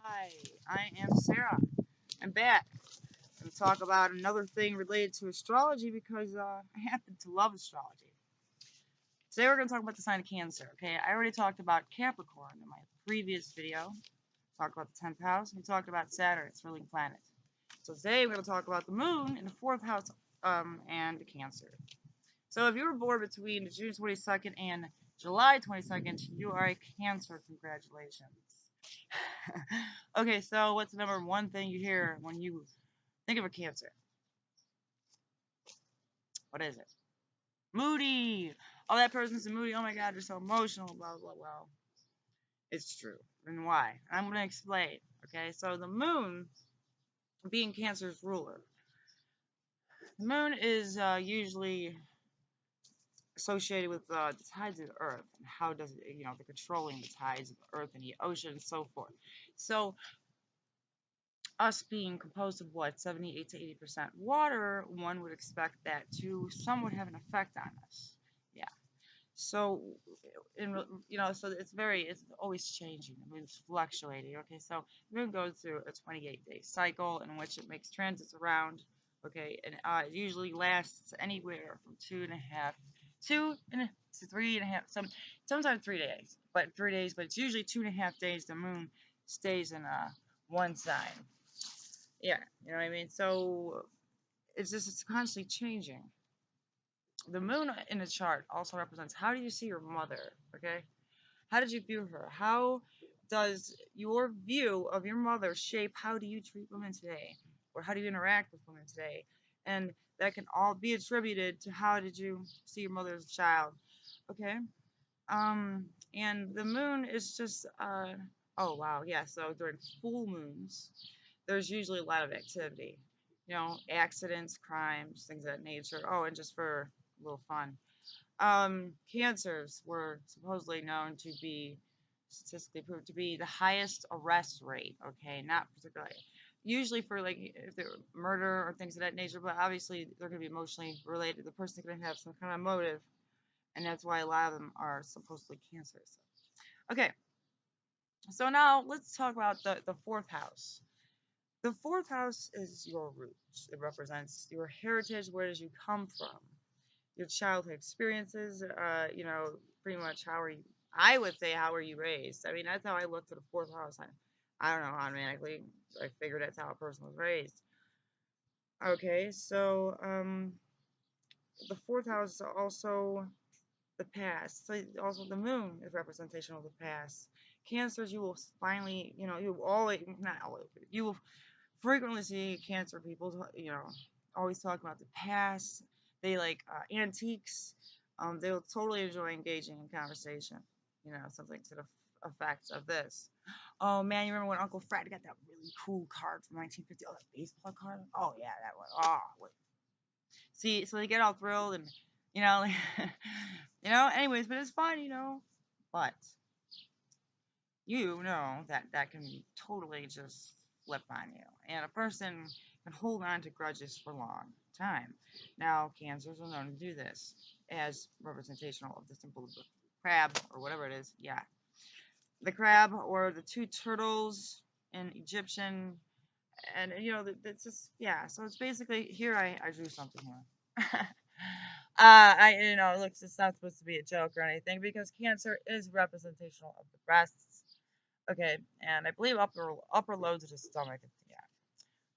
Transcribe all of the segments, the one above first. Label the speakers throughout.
Speaker 1: Hi, I am Sarah. I'm back to talk about another thing related to astrology because I happen to love astrology. Today we're going to talk about the sign of Cancer. Okay, I already talked about Capricorn in my previous video. Talked about the 10th house. We talked about Saturn, its ruling planet. So today we're going to talk about the Moon in the 4th house and Cancer. So if you were born between June 22nd and July 22nd, you are a Cancer. Congratulations. Okay, so what's the number one thing you hear when you think of a Cancer? What is it? Moody. Oh, that person's moody. Oh my God, they're so emotional. Blah blah blah. It's true. And why? I'm gonna explain. Okay, so the moon, being Cancer's ruler, the moon is usually associated with the tides of the earth and how does it, the controlling the tides of the earth and the ocean and so forth. So us being composed of what 78 to 80% water, one would expect that to somewhat have an effect on us. Yeah. So, so it's always changing. I mean, it's fluctuating. Okay, so the moon goes through a 28-day cycle in which it makes transits around. Okay, and it usually lasts anywhere from 2 to 3.5, sometimes 3 days, but it's usually 2.5 days. The moon stays in one sign. Yeah, you know what I mean. So it's constantly changing. The moon in the chart also represents how do you see your mother, okay? How did you view her? How does your view of your mother shape how do you treat women today? Or how do you interact with women today? And that can all be attributed to how did you see your mother as a child, okay? And the moon is just, oh wow, yeah, so during full moons, there's usually a lot of activity. Accidents, crimes, things of that nature. Oh, and just for a little fun, cancers were supposedly known to be statistically proved to be the highest arrest rate. Okay, not particularly. Usually for like if they're murder or things of that nature, but obviously they're going to be emotionally related. The person's going to have some kind of motive, and that's why a lot of them are supposedly cancers. Okay, so now let's talk about the fourth house. The fourth house is your roots. It represents your heritage. Where did you come from? Your childhood experiences. Pretty much how are you? I would say how were you raised? I mean, that's how I looked at the fourth house. I don't know, automatically. I figured that's how a person was raised. Okay, so the fourth house is also the past. So also the moon is representation of the past. Cancers, you will finally, you always, not always, you will frequently see Cancer people, always talk about the past. They like antiques. They'll totally enjoy engaging in conversation. Something to the effect of this. Oh man, you remember when Uncle Fred got that really cool card from 1950? Oh, that baseball card. Oh yeah, that one. Oh, wait. See, so they get all thrilled and like, Anyways, but it's fun, But that can totally just flip on you. And a person can hold on to grudges for a long time. Now, cancers are known to do this as representational of the symbol of the crab or whatever it is. Yeah. The crab or the two turtles in Egyptian. And, it's just, yeah. So it's basically, here I drew something here. Look, it's not supposed to be a joke or anything because Cancer is representational of the breasts. Okay, and I believe upper loads of the stomach. Yeah.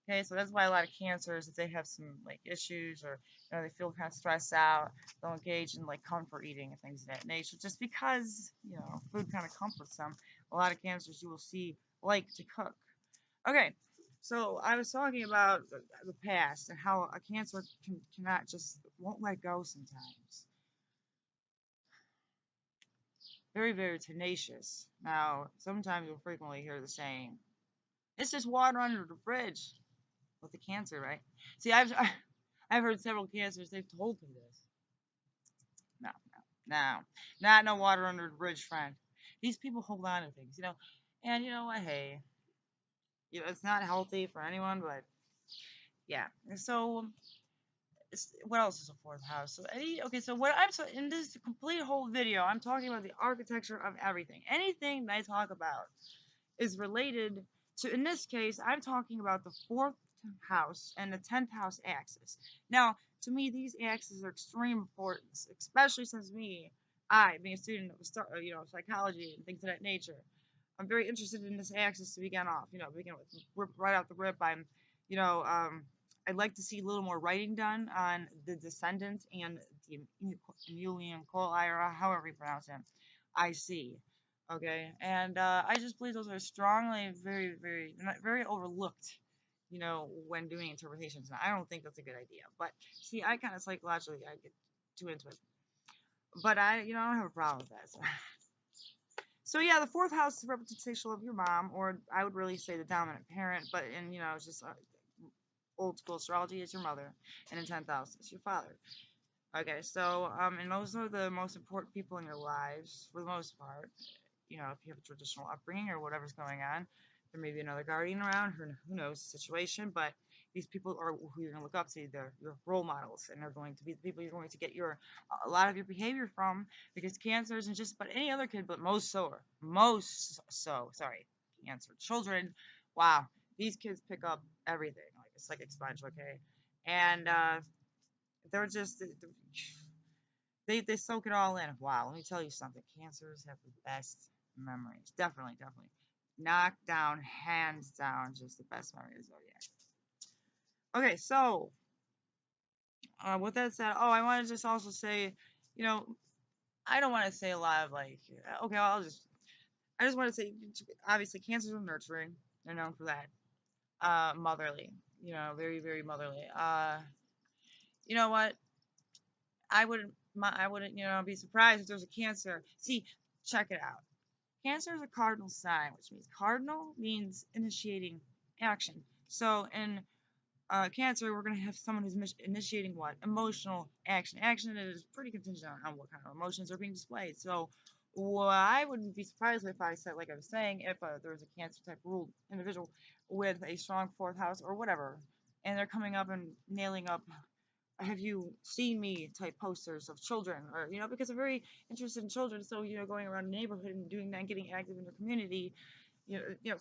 Speaker 1: Okay, so that's why a lot of cancers, if they have some like issues or they feel kind of stressed out, they'll engage in like comfort eating and things of that nature. Just because food kind of comforts them. A lot of cancers you will see like to cook. Okay, so I was talking about the past and how a cancer cannot just won't let go sometimes. Very, very tenacious. Now, sometimes you'll frequently hear the saying, "It's just water under the bridge," with the cancer, right? See, I've heard several cancers. They've told me this. No, no, no, not no water under the bridge, friend. These people hold on to things, and you know what? Hey, it's not healthy for anyone, but yeah. So, what else is a fourth house? Okay, so in this complete whole video, I'm talking about the architecture of everything. Anything that I talk about is related So in this case, I'm talking about the fourth house and the 10th house axis. Now, to me, these axes are extreme importance, especially since I, being a student of psychology and things of that nature, I'm very interested in this axis to begin off. Begin with right out the rip. You know, um, I'd like to see a little more writing done on the descendants and the Emelian Cole Ira, however you pronounce him. I see. Okay, and I just believe those are strongly, very, very, not very overlooked. When doing interpretations, and I don't think that's a good idea. But see, I kind of psychologically I get too into it, but I don't have a problem with that. So yeah, the fourth house is representational of your mom, or I would really say the dominant parent. But it's just old school astrology is your mother, and in 10th house is your father. Okay, so and those are the most important people in your lives for the most part. If you have a traditional upbringing or whatever's going on, there may be another guardian around. Who knows the situation, but these people are who you're going to look up to. They're your role models, and they're going to be the people you're going to get a lot of your behavior from. Because Cancer isn't just about any other kid, but sorry, Cancer children. Wow, these kids pick up everything like a psychic sponge. Okay, and they're just they soak it all in. Wow, let me tell you something. Cancers have the best memories. Definitely, definitely. Knock down, hands down, just the best memory of the zodiac. Okay, so with that said, I want to just also say, you know, I don't want to say a lot of like, okay, I just want to say, obviously, cancers are nurturing. They're known for that. Motherly, very, very motherly. You know what? I wouldn't, be surprised if there's a Cancer. See, check it out. Cancer is a cardinal sign, which means cardinal means initiating action. So in Cancer, we're going to have someone who's initiating what? Emotional action. Action that is pretty contingent on what kind of emotions are being displayed. So I wouldn't be surprised if I said, like I was saying, if there was a Cancer type ruled individual with a strong fourth house or whatever, and they're coming up and nailing up have you seen me type posters of children, or because I'm very interested in children, so going around the neighborhood and doing that and getting active in the community,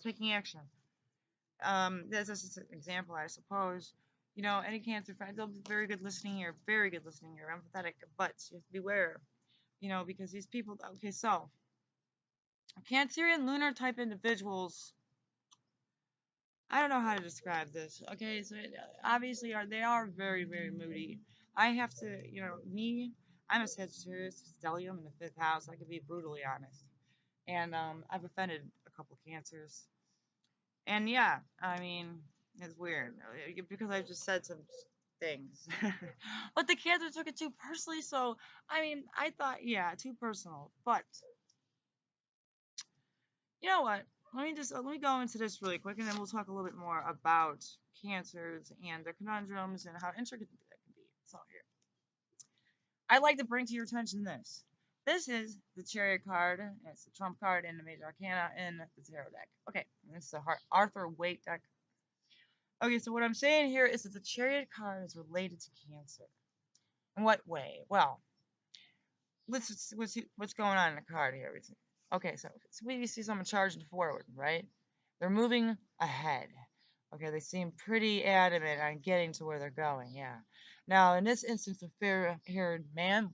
Speaker 1: taking action. That's just an example, I suppose. Any Cancer friends, they'll be very good listening here, empathetic, but you have to beware, because these people. Okay, so Cancerian lunar type individuals, I don't know how to describe this. Okay, so obviously they are very, very moody. I have to, I'm a Sagittarius, stellium in the fifth house. I can be brutally honest, and I've offended a couple Cancers, and yeah, I mean it's weird because I just said some things, but the Cancer took it too personally. So I mean, I thought, yeah, too personal, but you know what? Let me go into this really quick, and then we'll talk a little bit more about Cancers and their conundrums and how intricate that can be. So here, I'd like to bring to your attention this. This is the Chariot card. And it's the Trump card in the Major Arcana in the Tarot deck. Okay, and this is the Arthur Waite deck. Okay, so what I'm saying here is that the Chariot card is related to Cancer. In what way? Well, let's see what's going on in the card here. Okay, so we see someone charging forward, right? They're moving ahead. Okay, they seem pretty adamant on getting to where they're going. Yeah. Now, in this instance, a fair-haired man,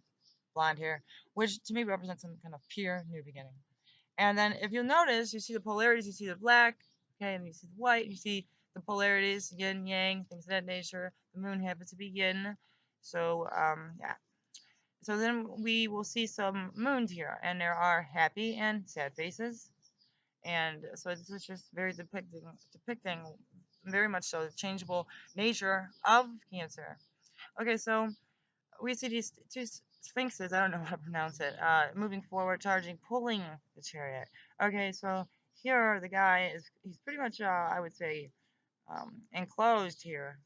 Speaker 1: blonde hair, which to me represents some kind of pure new beginning. And then, if you'll notice, you see the polarities. You see the black, okay, and you see the white. You see the polarities, yin, yang, things of that nature. The moon happens to be yin. So, yeah. So then we will see some moons here, and there are happy and sad faces. And so this is just very depicting very much so the changeable nature of Cancer. Okay, so we see these two sphinxes. I don't know how to pronounce it. Moving forward, charging, pulling the chariot. Okay, so here the guy he's pretty much I would say enclosed here.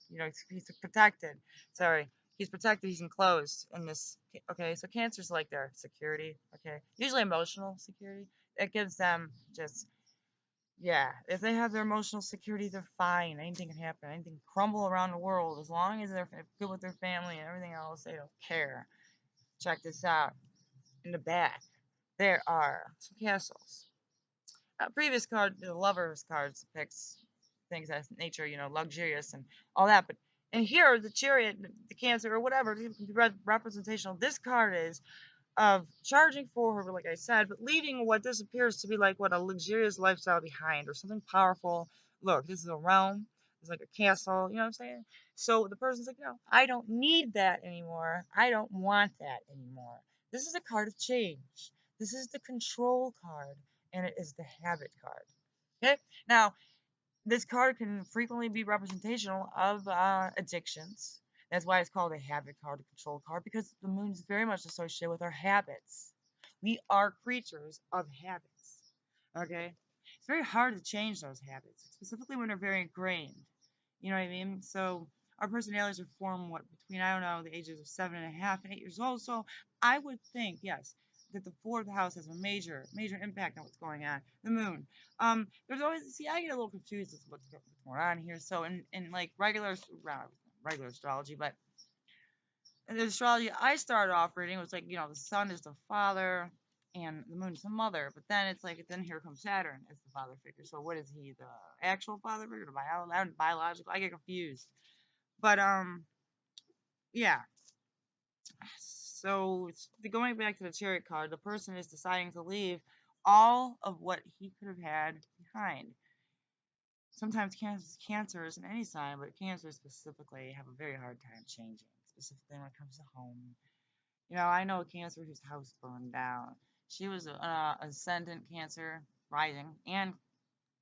Speaker 1: He's protected. Sorry, he's protected. He's enclosed in this. Okay, so Cancer's like their security. Okay, usually emotional security. It gives them just yeah. If they have their emotional security, they're fine. Anything can happen. Anything can crumble around the world as long as they're good with their family and everything else. They don't care. Check this out. In the back, there are some castles. previous card, the Lovers cards, depicts things as nature, luxurious and all that. But and here, the Chariot, the Cancer, or whatever, the representational. This card is of charging forward, like I said, but leaving what this appears to be like what a luxurious lifestyle behind, or something powerful. Look, this is a realm. It's like a castle. You know what I'm saying? So the person's like, no, I don't need that anymore. I don't want that anymore. This is a card of change. This is the control card, and it is the habit card. Okay. Now, this card can frequently be representational of addictions. That's why it's called a habit card, a control card, because the moon is very much associated with our habits. We are creatures of habits. Okay? It's very hard to change those habits, specifically when they're very ingrained. You know what I mean? So our personalities are formed between, I don't know, the ages of 7.5 and 8 years old. So I would think, yes, that the fourth house has a major, major impact on what's going on. The moon. There's always, see, I get a little confused with what's going on here. So in like regular astrology, but in the astrology I started off reading was like, the sun is the father and the moon is the mother. But then it's like, then here comes Saturn as the father figure. So what is he, the actual father figure, the biological? I get confused. But yeah. So going back to the Chariot card, the person is deciding to leave all of what he could have had behind. Sometimes cancers in any sign, but cancers specifically have a very hard time changing, specifically when it comes to home. I know a Cancer whose house burned down. She was ascendant Cancer rising and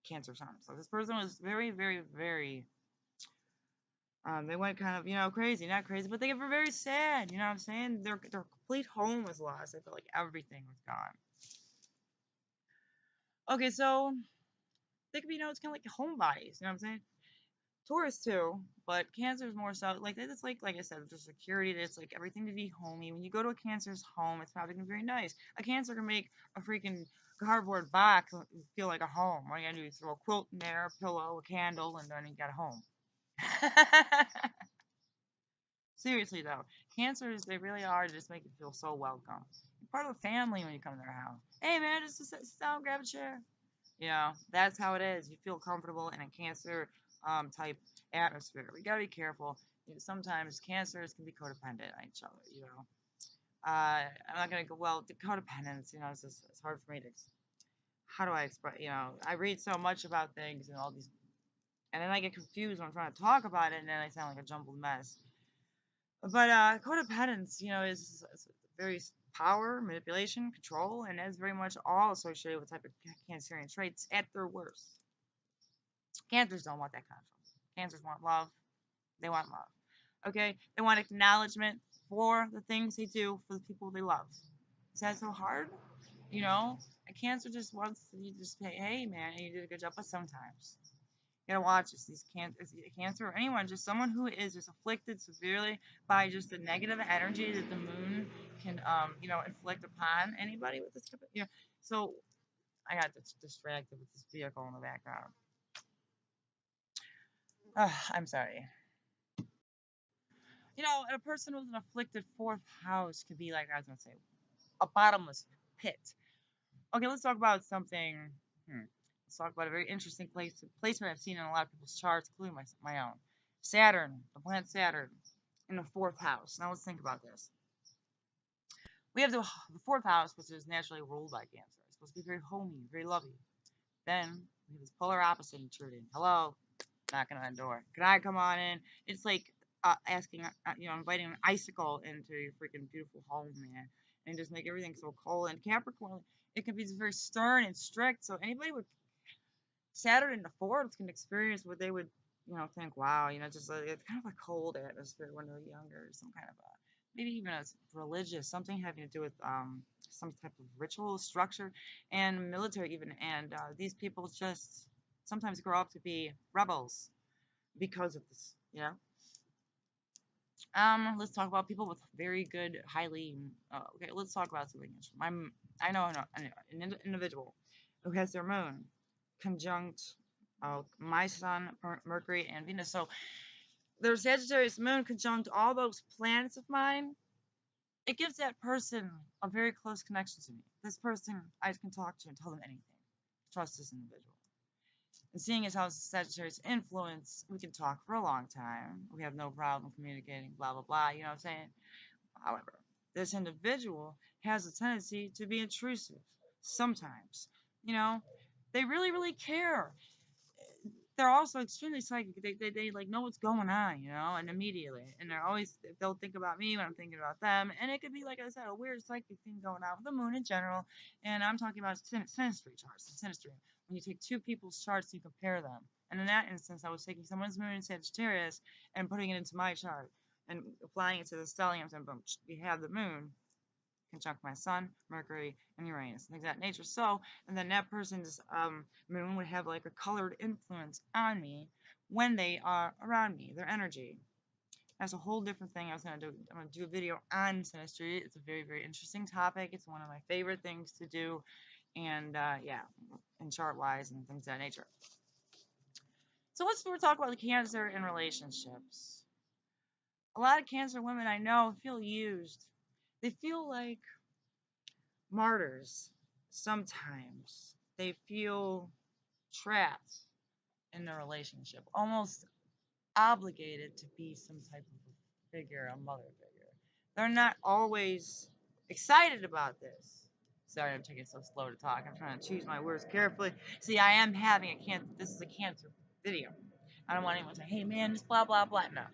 Speaker 1: Cancer sun. So this person was very, very, very. They went kind of, crazy, not crazy, but they were very sad. You know what I'm saying? Their complete home was lost. I felt like everything was gone. Okay, so they could be, it's kind of like homebodies. You know what I'm saying? Taurus too, but Cancer is more so like it's like I said, just security. It's like everything to be homey. When you go to a Cancer's home, it's probably gonna be very nice. A Cancer can make a freaking cardboard box feel like a home. All you gotta do is throw a quilt in there, a pillow, a candle, and then you got a home. Seriously though, Cancers, they really are just make you feel so welcome. You're part of the family when you come to their house. Hey man, just sit down, grab a chair. That's how it is. You feel comfortable in a Cancer type atmosphere. We gotta be careful. Sometimes Cancers can be codependent on each other. I'm not gonna go well. The codependence. It's hard for me to. How do I express? I read so much about things and all these, and then I get confused when I'm trying to talk about it, and then I sound like a jumbled mess. But codependence, is very power, manipulation, control, and is very much all associated with type of Cancerian traits at their worst. Cancers don't want that kind of trouble. Cancers want love. They want love. Okay? They want acknowledgement for the things they do for the people they love. Is that so hard? A Cancer just wants you to just say, hey man, you did a good job, but sometimes you gotta watch this. These Cancer or anyone, just someone who is just afflicted severely by just the negative energy that the moon can, inflict upon anybody with this type of, So I got distracted with this vehicle in the background. I'm sorry. A person with an afflicted fourth house could be like I was gonna say, a bottomless pit. Okay, let's talk about something. Let's talk about a very interesting placement I've seen in a lot of people's charts, including my own. Saturn, the planet Saturn, in the fourth house. Now let's think about this. We have the fourth house, which is naturally ruled by Cancer. It's supposed to be very homey, very loving. Then we have this polar opposite intruding. Hello, knocking on the door. Can I come on in? It's like asking, inviting an icicle into your freaking beautiful home, man, and just make everything so cold. And Capricorn, it can be very stern and strict. So anybody with Saturn in the fourth can experience what they would, think, wow, just it's kind of a cold atmosphere when they're younger, some kind of a maybe even a religious, something having to do with some type of ritual structure and military even. And these people just sometimes grow up to be rebels because of this. Let's talk about people with very good, highly. Okay, let's talk about something. I know an individual who has their moon conjunct my sun, Mercury, and Venus. So their Sagittarius moon conjunct all those planets of mine. It gives that person a very close connection to me. This person I can talk to and tell them anything. trust this individual. And seeing as how Sagittarius influence, we can talk for a long time. We have no problem communicating, blah, blah, blah. You know what I'm saying? However, this individual has a tendency to be intrusive sometimes. You know, they really, really care. They're also extremely psychic. They like know what's going on, you know, and immediately. And they're always, they'll think about me when I'm thinking about them. And it could be, like I said, a weird psychic thing going on with the moon in general. And I'm talking about synastry charts. Synastry. When you take two people's charts and you compare them. And in that instance, I was taking someone's moon in Sagittarius and putting it into my chart and applying it to the stelliums, and boom, we have the moon conjunct my sun, Mercury, and Uranus, things of that nature. So, and then that person's moon would have like a colored influence on me when they are around me, their energy. That's a whole different thing. I'm gonna do a video on synastry. It's a very, very interesting topic. It's one of my favorite things to do, and yeah, and chart-wise and things of that nature. So we're talking about the Cancer in relationships. A lot of Cancer women I know feel used. They feel like martyrs sometimes. They feel trapped in their relationship, almost obligated to be some type of figure, a mother figure. They're not always excited about this. Sorry, I'm taking it so slow to talk. I'm trying to choose my words carefully. See, I am having a cancer. This is a Cancer video. I don't want anyone to say, "Hey, man, just blah blah blah." No,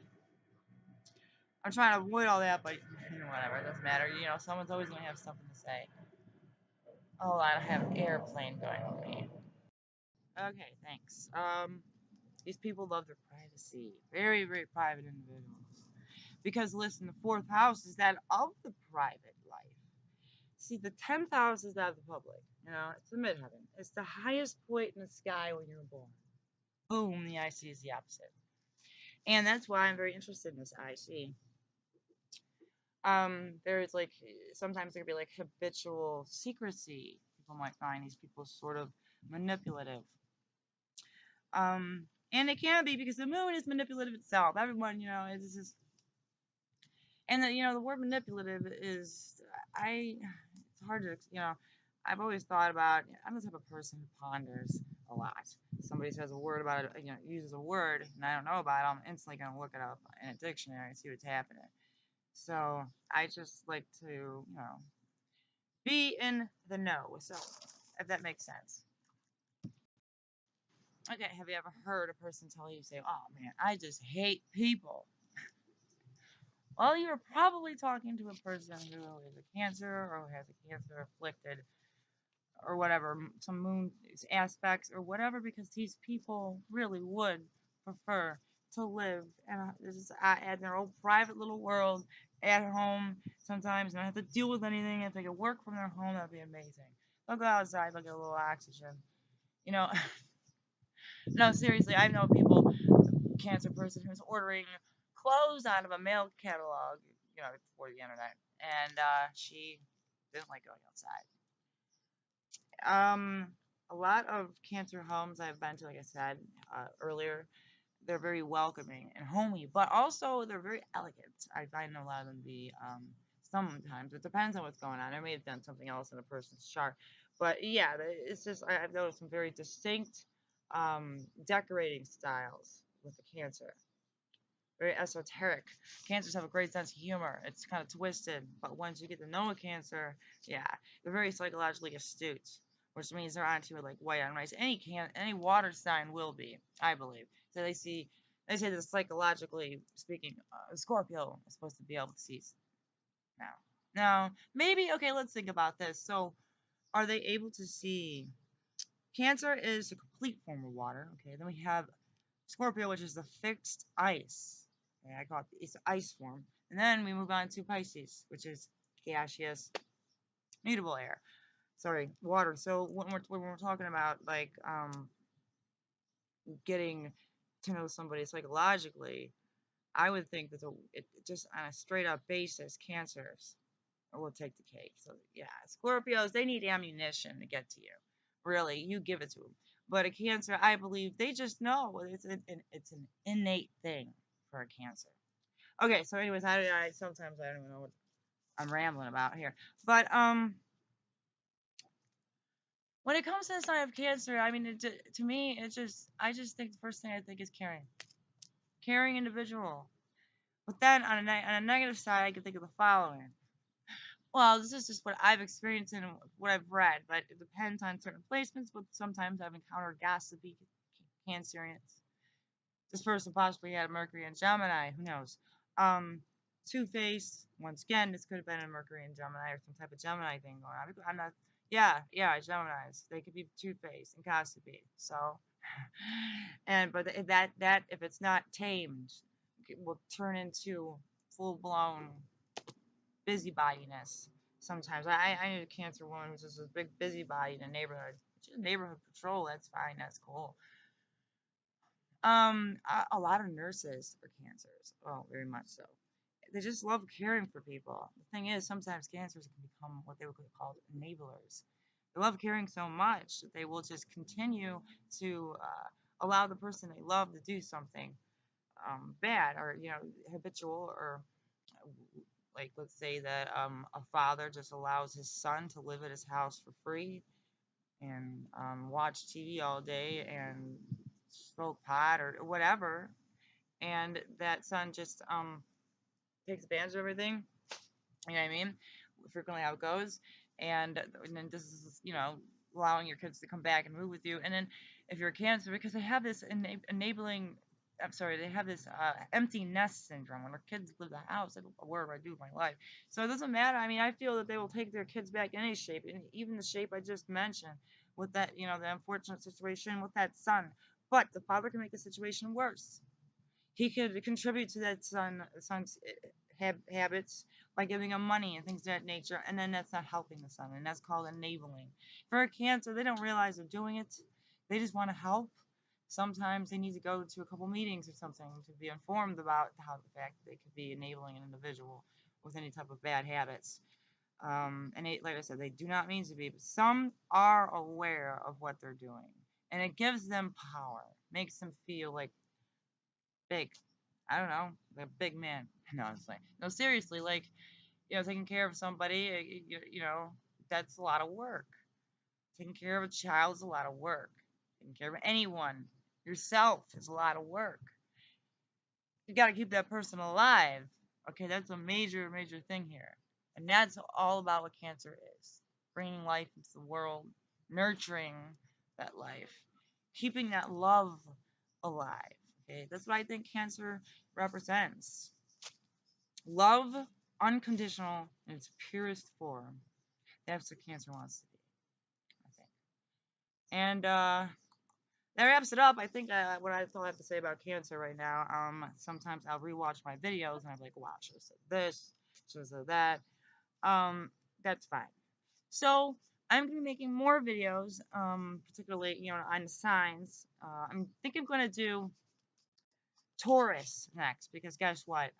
Speaker 1: I'm trying to avoid all that, but whatever. It doesn't matter. You know, someone's always gonna have something to say. Oh, I have an airplane going on me. Okay, thanks. These people love their privacy. Very, very private individuals. Because listen, the fourth house is that of the private life. See, the 10th house is that of the public. You know, it's the midheaven. It's the highest point in the sky when you're born. Boom, the IC is the opposite. And that's why I'm very interested in this IC. There's like, sometimes there could be like habitual secrecy. People might find these people sort of manipulative. And it can be because the moon is manipulative itself. Everyone, you know, is just, and the, you know, the word manipulative is, it's hard to, you know, I've always thought about, I'm the type of person who ponders a lot. Somebody says a word about it, you know, uses a word, and I don't know about it, I'm instantly going to look it up in a dictionary and see what's happening. So I just like to, you know, be in the know. So if that makes sense. Okay, have you ever heard a person tell you, say, "Oh man, I just hate people"? Well, you're probably talking to a person who is a Cancer or has a Cancer afflicted or whatever, some moon aspects or whatever, because these people really would prefer to live in their own private little world at home sometimes, not have to deal with anything. If they could work from their home, that'd be amazing. They'll go outside, they'll get a little oxygen. You know, no, seriously, I know people, Cancer person who's ordering clothes out of a mail catalog, you know, before the internet, and she didn't like going outside. A lot of Cancer homes I've been to, like I said earlier, they're very welcoming and homey, but also they're very elegant. I find a lot of them to be, sometimes, it depends on what's going on. I may have done something else in a person's chart, but yeah, it's just, I've noticed some very distinct decorating styles with the Cancer. Very esoteric. Cancers have a great sense of humor. It's kind of twisted, but once you get to know a Cancer, yeah, they're very psychologically astute, which means they're onto it like white on rice. Any water sign will be, I believe. So they say that psychologically speaking, Scorpio is supposed to be able to see now. Now, maybe, okay, let's think about this. So, are they able to see? Cancer is a complete form of water. Okay, then we have Scorpio, which is the fixed ice. Okay, I call it it's ice form. And then we move on to Pisces, which is gaseous, mutable air. Sorry, water. So when we're talking about like getting to know somebody psychologically, I would think that just on a straight up basis, Cancers will take the cake. So yeah, Scorpios, they need ammunition to get to you. Really, you give it to them. But a Cancer, I believe, they just know it's an innate thing for a Cancer. Okay, so anyways, sometimes I don't even know what I'm rambling about here. But When it comes to the sign of Cancer, I mean, to me, I just think the first thing I think is caring. Caring individual. But then on a negative side, I can think of the following. Well, this is just what I've experienced and what I've read, but it depends on certain placements. But sometimes I've encountered gossipy Cancerians. This person possibly had a Mercury and Gemini. Who knows? Two-Face. Once again, this could have been a Mercury and Gemini or some type of Gemini thing going on. I'm not. Yeah, yeah, Geminis. They could be Two-Face and gossipy. So, but that if it's not tamed, it will turn into full-blown busybodiness. Sometimes I need a Cancer woman who's just a big busybody in a neighborhood. Just neighborhood patrol. That's fine. That's cool. A lot of nurses are cancers. Oh, very much so. They just love caring for people. The thing is, sometimes cancers can become what they would call enablers. They love caring so much that they will just continue to allow the person they love to do something bad or habitual or like let's say that a father just allows his son to live at his house for free and watch TV all day and smoke pot or whatever, and that son just takes advantage of everything. You know what I mean? Frequently how it goes, and then this is allowing your kids to come back and move with you, and then if you're a Cancer, because they have this enabling. I'm sorry, they have this empty nest syndrome when their kids leave the house. I don't know wherever I do with my life. So it doesn't matter. I mean, I feel that they will take their kids back in any shape, and even the shape I just mentioned with that, the unfortunate situation with that son. But the father can make the situation worse. He could contribute to that son's habits by giving him money and things of that nature, and then that's not helping the son, and that's called enabling. For a Cancer, they don't realize they're doing it. They just want to help. Sometimes they need to go to a couple meetings or something to be informed about how the fact that they could be enabling an individual with any type of bad habits. And like I said, they do not mean to be, but some are aware of what they're doing, and it gives them power, makes them feel like big. I don't know, like a big man. No, it's like no, seriously, like taking care of somebody, that's a lot of work. Taking care of a child is a lot of work. Taking care of anyone, yourself, is a lot of work. You got to keep that person alive. Okay, that's a major, major thing here, and that's all about what Cancer is: bringing life into the world, nurturing that life, keeping that love alive. Okay, that's what I think Cancer represents. Love, unconditional in its purest form. That's what Cancer wants to be, I think. And that wraps it up. I think what I still have to say about Cancer right now. Sometimes I'll rewatch my videos and I'm like, wow, should have said this, should have said that. That's fine. So I'm gonna be making more videos, particularly on the signs. I'm gonna do Taurus next because guess what?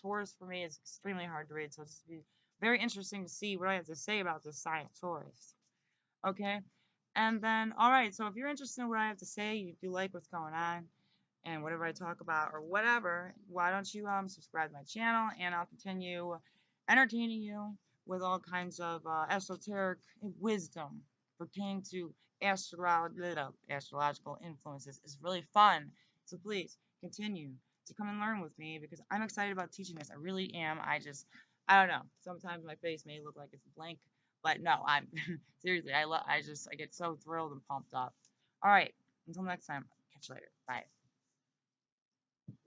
Speaker 1: Taurus for me is extremely hard to read, so it's be very interesting to see what I have to say about this sign of Taurus. Okay, and then all right. So if you're interested in what I have to say, if you like what's going on and whatever I talk about or whatever, why don't you subscribe to my channel and I'll continue entertaining you with all kinds of esoteric wisdom pertaining to astrological influences. It's really fun. So please continue to come and learn with me because I'm excited about teaching this. I really am. I don't know. Sometimes my face may look like it's blank, but no, I'm seriously. I get so thrilled and pumped up. All right. Until next time. Catch you later. Bye.